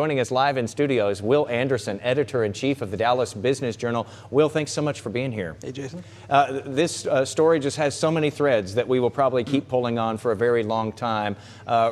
Joining us live in studio is Will Anderson, editor-in-chief of the Dallas Business Journal. Will, thanks so much for being here. Hey, Jason. This story just has so many threads that we will probably keep pulling on for a very long time.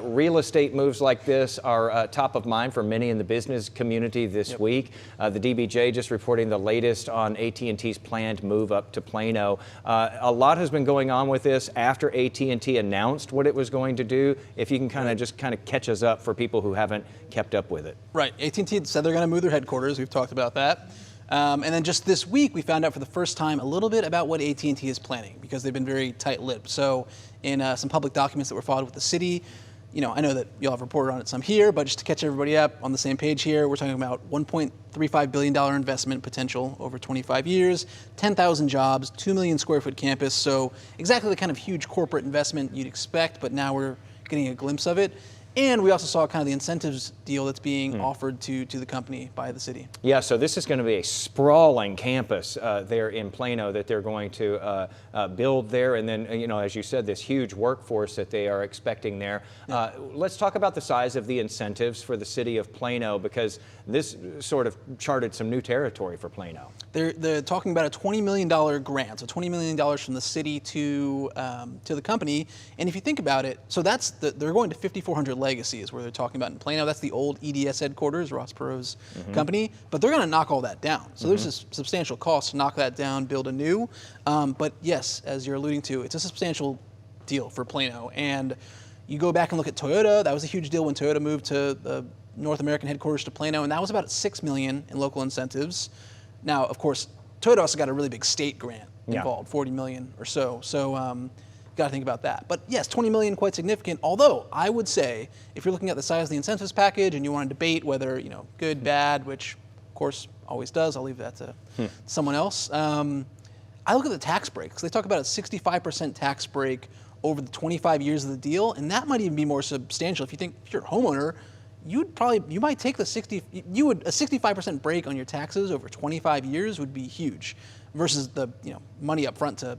Real estate moves like this are top of mind for many in the business community this week. The DBJ just reporting the latest on AT&T's planned move up to Plano. A lot has been going on with this after AT&T announced what it was going to do. If you can kind of catch us up for people who haven't kept up with it. Right. AT&T said they're going to move their headquarters. We've talked about that. And then just this week, we found out for the first time a little bit about what AT&T is planning, because they've been very tight-lipped. So in some public documents that were filed with the city, I know that you'll have reported on it some here, but just to catch everybody up on the same page here, we're talking about $1.35 billion investment potential over 25 years, 10,000 jobs, 2 million square foot campus. So exactly the kind of huge corporate investment you'd expect, but now we're getting a glimpse of it. And we also saw kind of the incentives deal that's being offered to the company by the city. Yeah, so this is going to be a sprawling campus there in Plano that they're going to build there. And then, as you said, this huge workforce that they are expecting there. Yeah. Let's talk about the size of the incentives for the city of Plano, because this sort of charted some new territory for Plano. They're talking about a $20 million grant, so $20 million from the city to the company. And if you think about it, so they're going to 5,400 Legacy is where they're talking about in Plano. That's the old EDS headquarters, Ross Perot's company. But they're going to knock all that down. So there's a substantial cost to knock that down, build a new. But yes, as you're alluding to, it's a substantial deal for Plano. And you go back and look at Toyota. That was a huge deal when Toyota moved to the North American headquarters to Plano, and that was about $6 million in local incentives. Now, of course, Toyota also got a really big state grant involved, $40 million or so. So got to think about that. But yes, $20 million, quite significant. Although I would say, if you're looking at the size of the incentives package and you want to debate whether good, bad, which of course always does, I'll leave that to someone else. I look at the tax break, because they talk about a 65% tax break over the 25 years of the deal, and that might even be more substantial. If you're a homeowner, you might take a 65% break on your taxes over 25 years would be huge, versus the money up front to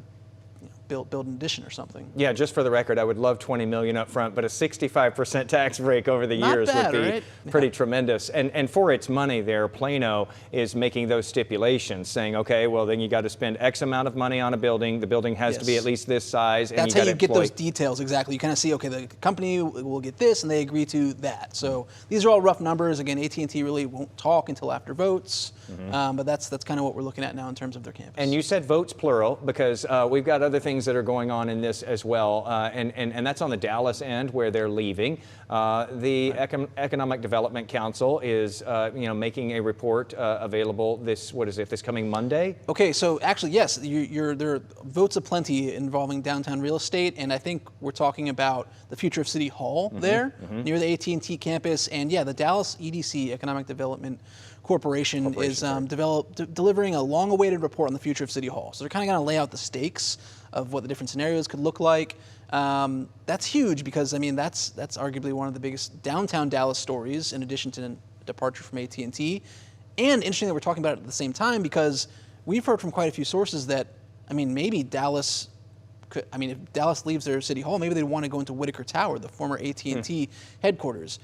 build an addition or something. Yeah, just for the record, I would love $20 million up front, but a 65% tax break over the years would be pretty tremendous. And for its money there, Plano is making those stipulations, saying, okay, well then you got to spend X amount of money on a building. The building has to be at least this size. That's how you get those details, exactly. You kind of see, okay, the company will get this, and they agree to that. So these are all rough numbers. Again, AT&T really won't talk until after votes, but that's kind of what we're looking at now in terms of their campus. And you said votes plural, because we've got other things that are going on in this as well, and that's on the Dallas end where they're leaving. The Economic Development Council is making a report available this coming Monday? Okay, so actually yes, there are votes aplenty involving downtown real estate, and I think we're talking about the future of City Hall there near the AT&T campus. And yeah, the Dallas EDC, Economic Development Corporation is delivering a long-awaited report on the future of City Hall. So they're kind of going to lay out the stakes of what the different scenarios could look like. That's huge, because that's arguably one of the biggest downtown Dallas stories, in addition to departure from AT&T. And interesting that we're talking about it at the same time, because we've heard from quite a few sources that maybe Dallas could, if Dallas leaves their City Hall, maybe they'd want to go into Whitaker Tower, the former AT&T headquarters.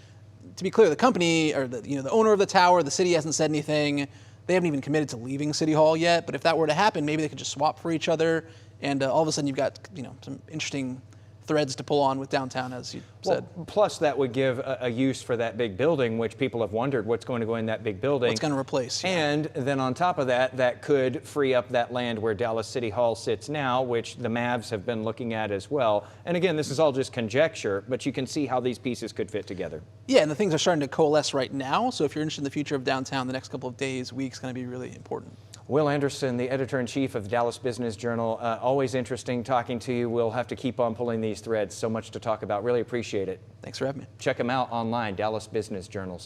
To be clear, the company, or the owner of the tower, the city hasn't said anything. They haven't even committed to leaving City Hall yet. But if that were to happen, maybe they could just swap for each other, and all of a sudden you've got some interesting threads to pull on with downtown, as you said. Plus, that would give a use for that big building, which people have wondered what's going to go in that big building. What's going to replace. Yeah. And then on top of that, that could free up that land where Dallas City Hall sits now, which the Mavs have been looking at as well. And again, this is all just conjecture, but you can see how these pieces could fit together. Yeah, and the things are starting to coalesce right now. So if you're interested in the future of downtown, the next couple of days, weeks, going to be really important. Will Anderson, the editor-in-chief of the Dallas Business Journal. Always interesting talking to you. We'll have to keep on pulling these threads. So much to talk about. Really appreciate it. Thanks for having me. Check them out online, Dallas Business Journals.